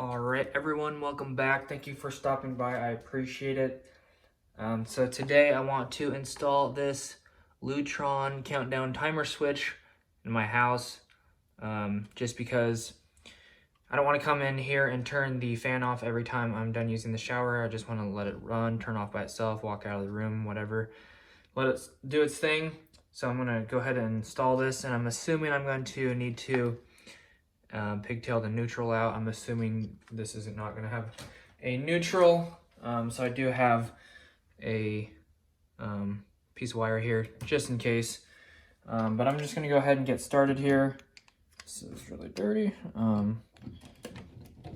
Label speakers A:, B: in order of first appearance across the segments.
A: All right, everyone, welcome back. Thank you for stopping by. I appreciate it. So today I want to install this Lutron countdown timer switch in my house, just because I don't want to come in here and turn the fan off every time I'm done using the shower. I just want to let it run, turn off by itself, walk out of the room, whatever. Let it do its thing. So I'm going to go ahead and install this, and I'm assuming I'm going to need to pigtail the neutral out. I'm assuming this is not going to have a neutral, so I do have a piece of wire here just in case, but I'm just going to go ahead and get started here. This is really dirty.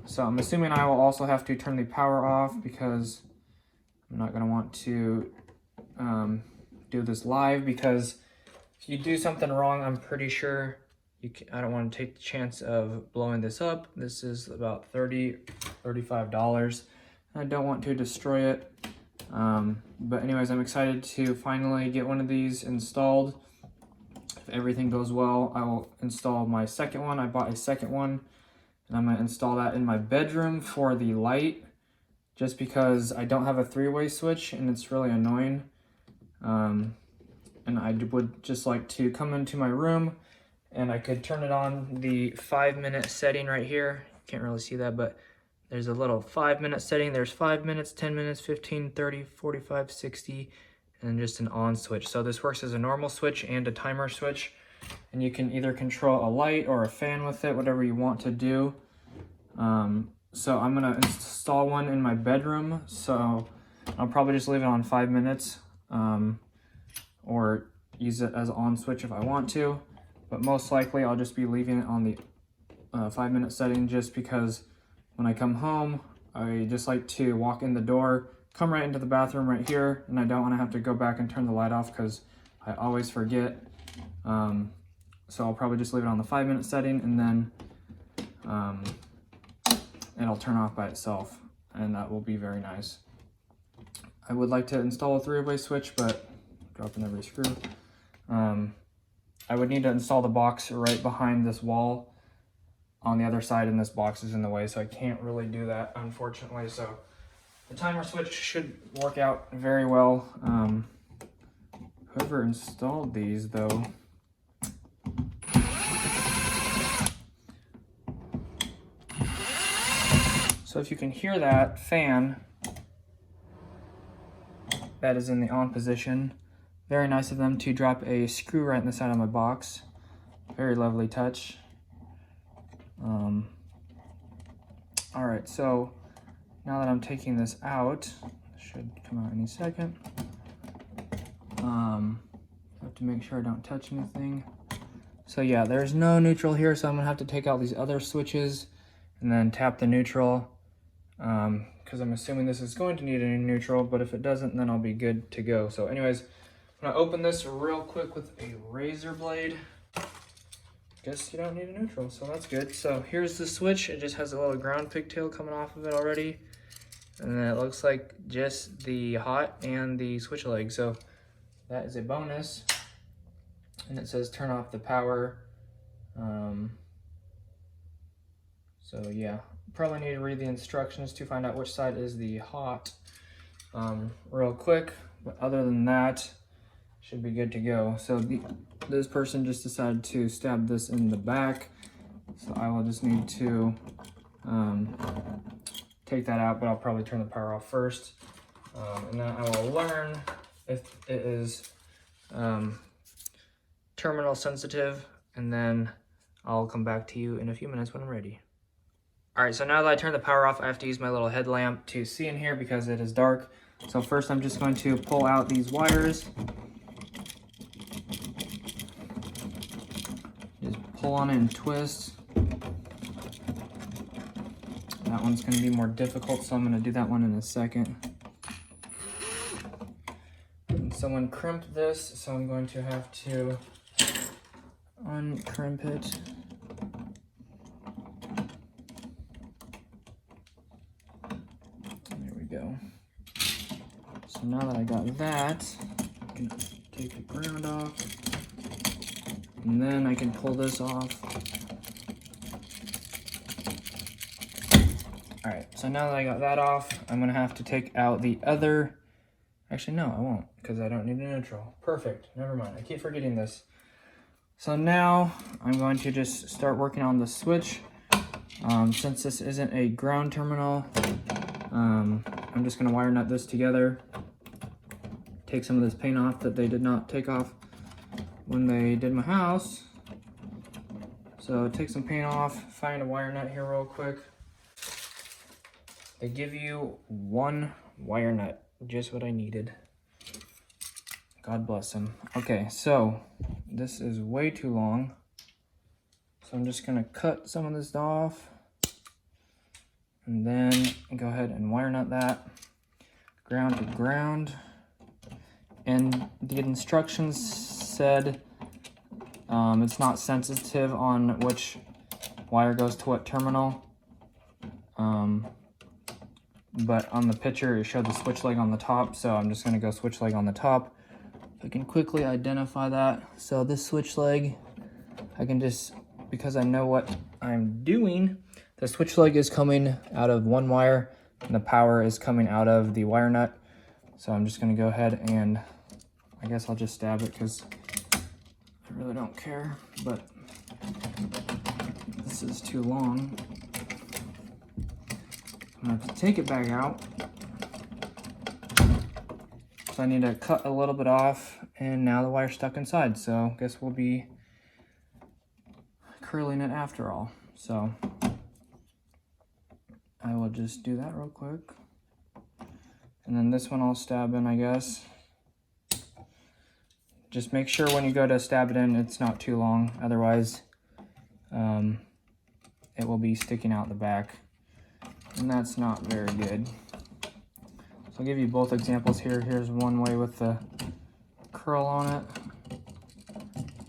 A: So I'm assuming I will also have to turn the power off because I'm not going to want to do this live, because if you do something wrong, I'm pretty sure I don't want to take the chance of blowing this up. This is about $35. I don't want to destroy it. But anyways, I'm excited to finally get one of these installed. If everything goes well, I will install my second one. I bought a second one, and I'm going to install that in my bedroom for the light, just because I don't have a three-way switch and it's really annoying. And I would just like to come into my room and I could turn it on the 5-minute setting right here. Can't really see that, but there's a little 5-minute setting. There's 5 minutes, 10 minutes, 15, 30, 45, 60, and just an on switch. So this works as a normal switch and a timer switch. And you can either control a light or a fan with it, whatever you want to do. So I'm gonna install one in my bedroom. So I'll probably just leave it on 5 minutes, or use it as an on switch if I want to. But most likely I'll just be leaving it on the 5-minute setting, just because when I come home, I just like to walk in the door, come right into the bathroom right here, and I don't want to have to go back and turn the light off because I always forget. So I'll probably just leave it on the 5-minute setting, and then it'll turn off by itself, and that will be very nice. I would like to install a 3-way switch, but dropping every screw. I would need to install the box right behind this wall on the other side, and this box is in the way, so I can't really do that, unfortunately. So the timer switch should work out very well. Whoever installed these, though, so if you can hear that fan, that is in the on position. Very nice of them to drop a screw right in the side of my box. Very lovely touch. All right, so now that I'm taking this out, it should come out any second. I have to make sure I don't touch anything. So yeah, there's no neutral here, so I'm gonna have to take out these other switches and then tap the neutral, because I'm assuming this is going to need a neutral, but if it doesn't, then I'll be good to go. So anyways, I'm gonna open this real quick with a razor blade. Guess you don't need a neutral, so that's good. So here's the switch. It just has a little ground pigtail coming off of it already. And then it looks like just the hot and the switch leg. So that is a bonus. And it says turn off the power. So yeah, probably need to read the instructions to find out which side is the hot real quick. But other than that, should be good to go. So this person just decided to stab this in the back, so I will just need to take that out, but I'll probably turn the power off first, and then I will learn if it is terminal sensitive, and then I'll come back to you in a few minutes when I'm ready. All right, so now that I turned the power off, I have to use my little headlamp to see in here because it is dark. So first I'm just going to pull out these wires. Pull on it and twist. That one's going to be more difficult, so I'm going to do that one in a second. And someone crimped this, so I'm going to have to uncrimp it. There we go. So now that I got that, I can take the ground off. And then I can pull this off. All right, so now that I got that off, I'm gonna have to take out the other, actually no, I won't, because I don't need a neutral. Perfect, never mind, I keep forgetting this. So now I'm going to just start working on the switch. Since this isn't a ground terminal, I'm just gonna wire nut this together. Take some of this paint off that they did not take off when they did my house. So take some paint off, find a wire nut here real quick. They give you one wire nut, just what I needed. God bless them. Okay, so this is way too long. So I'm just gonna cut some of this off and then go ahead and wire nut that ground to ground. And the instructions said it's not sensitive on which wire goes to what terminal. But on the picture it showed the switch leg on the top, so I'm just gonna go switch leg on the top. If I can quickly identify that. So this switch leg, I can just, because I know what I'm doing, the switch leg is coming out of one wire and the power is coming out of the wire nut. So I'm just gonna go ahead and I guess I'll just stab it because I really don't care, but this is too long. I'm gonna have to take it back out. So I need to cut a little bit off, and now the wire's stuck inside. So I guess we'll be curling it after all. So I will just do that real quick. And then this one I'll stab in, I guess. Just make sure when you go to stab it in, it's not too long. Otherwise, it will be sticking out the back. And that's not very good. So I'll give you both examples here. Here's one way with the curl on it.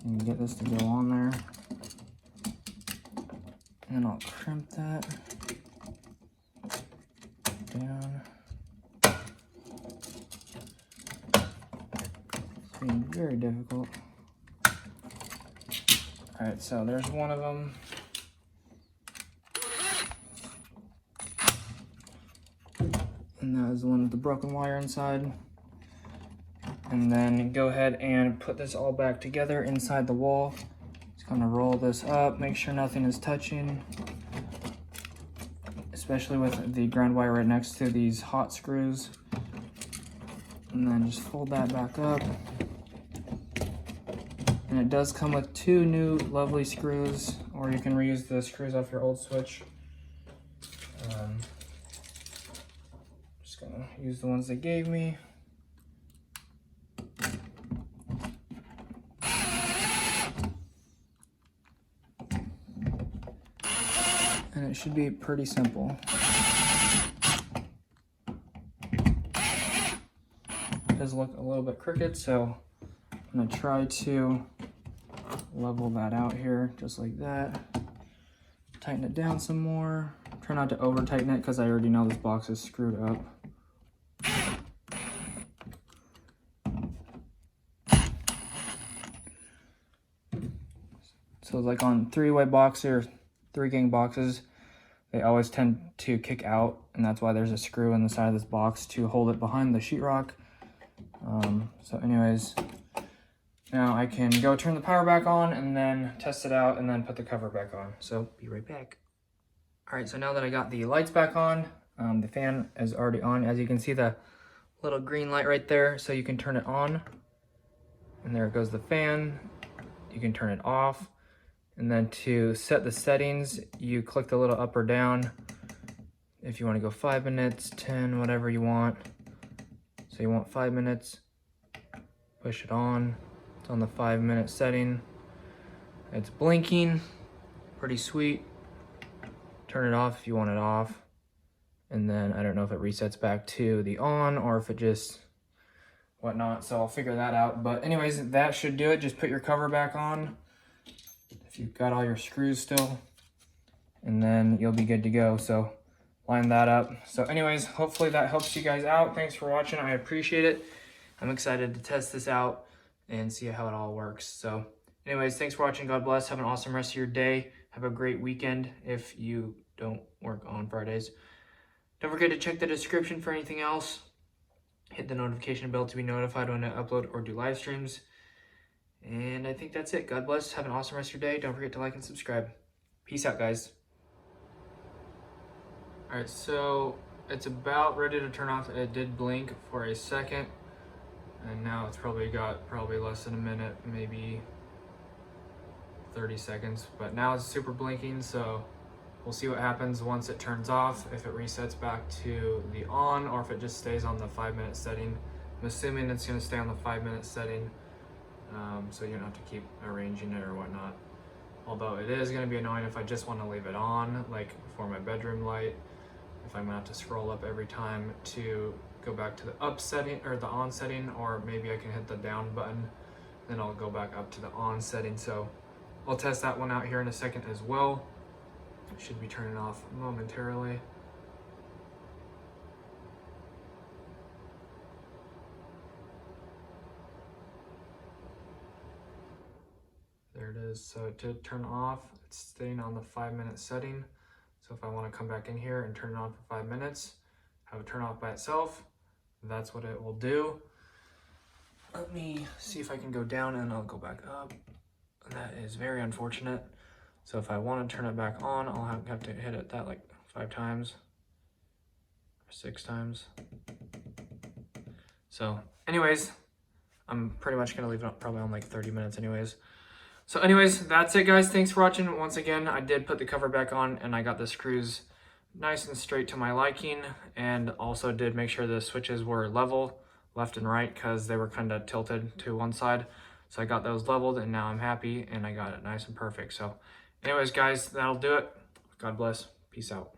A: You can get this to go on there. And I'll crimp that down. It's being very difficult. All right, so there's one of them. And that is the one with the broken wire inside. And then go ahead and put this all back together inside the wall. Just gonna roll this up, make sure nothing is touching, especially with the ground wire right next to these hot screws. And then just fold that back up. And it does come with 2 new lovely screws, or you can reuse the screws off your old switch. Just gonna use the ones they gave me. And it should be pretty simple. It does look a little bit crooked, so I'm gonna try to level that out here, just like that. Tighten it down some more. Try not to over tighten it because I already know this box is screwed up. So like on 3-way box or 3-gang boxes, they always tend to kick out, and that's why there's a screw in the side of this box to hold it behind the sheetrock. So anyways, now I can go turn the power back on and then test it out and then put the cover back on. So be right back. All right, so now that I got the lights back on, the fan is already on. As you can see, the little green light right there, so you can turn it on. And there goes the fan. You can turn it off. And then to set the settings, you click the little up or down. If you want to go 5 minutes, 10, whatever you want. So you want 5 minutes, push it on. It's on the 5-minute setting. It's blinking, pretty sweet. Turn it off if you want it off. And then I don't know if it resets back to the on or if it just whatnot. So I'll figure that out. But anyways, that should do it. Just put your cover back on if you've got all your screws still, and then you'll be good to go. So line that up. So anyways, hopefully that helps you guys out. Thanks for watching. I appreciate it. I'm excited to test this out and see how it all works. So anyways, thanks for watching. God bless. Have an awesome rest of your day. Have a great weekend if you don't work on Fridays. Don't forget to check the description for anything else. Hit the notification bell to be notified when I upload or do live streams. And I think that's it. God bless. Have an awesome rest of your day. Don't forget to like and subscribe. Peace out, guys. Alright, so it's about ready to turn off. It did blink for a second. And now it's probably got less than a minute, maybe 30 seconds. But now it's super blinking, so we'll see what happens once it turns off, if it resets back to the on, or if it just stays on the 5-minute setting. I'm assuming it's going to stay on the 5-minute setting, so you don't have to keep arranging it or whatnot. Although it is going to be annoying if I just want to leave it on, like for my bedroom light, if I'm going to have to scroll up every time to go back to the up setting or the on setting, or maybe I can hit the down button, then I'll go back up to the on setting. So I'll test that one out here in a second as well. It should be turning off momentarily. There it is. So it did turn off. It's staying on the 5-minute setting. So if I want to come back in here and turn it on for 5 minutes, have it turn off by itself, that's what it will do. Let me see if I can go down and I'll go back up. That is very unfortunate. So if I want to turn it back on, I'll have to hit it that like 5 times or 6 times. So anyways, I'm pretty much going to leave it probably on like 30 minutes anyways. So anyways, that's it guys. Thanks for watching. Once again, I did put the cover back on and I got the screws nice and straight to my liking, and also did make sure the switches were level left and right because they were kind of tilted to one side. So I got those leveled and now I'm happy and I got it nice and perfect. So anyways guys, that'll do it. God bless. Peace out.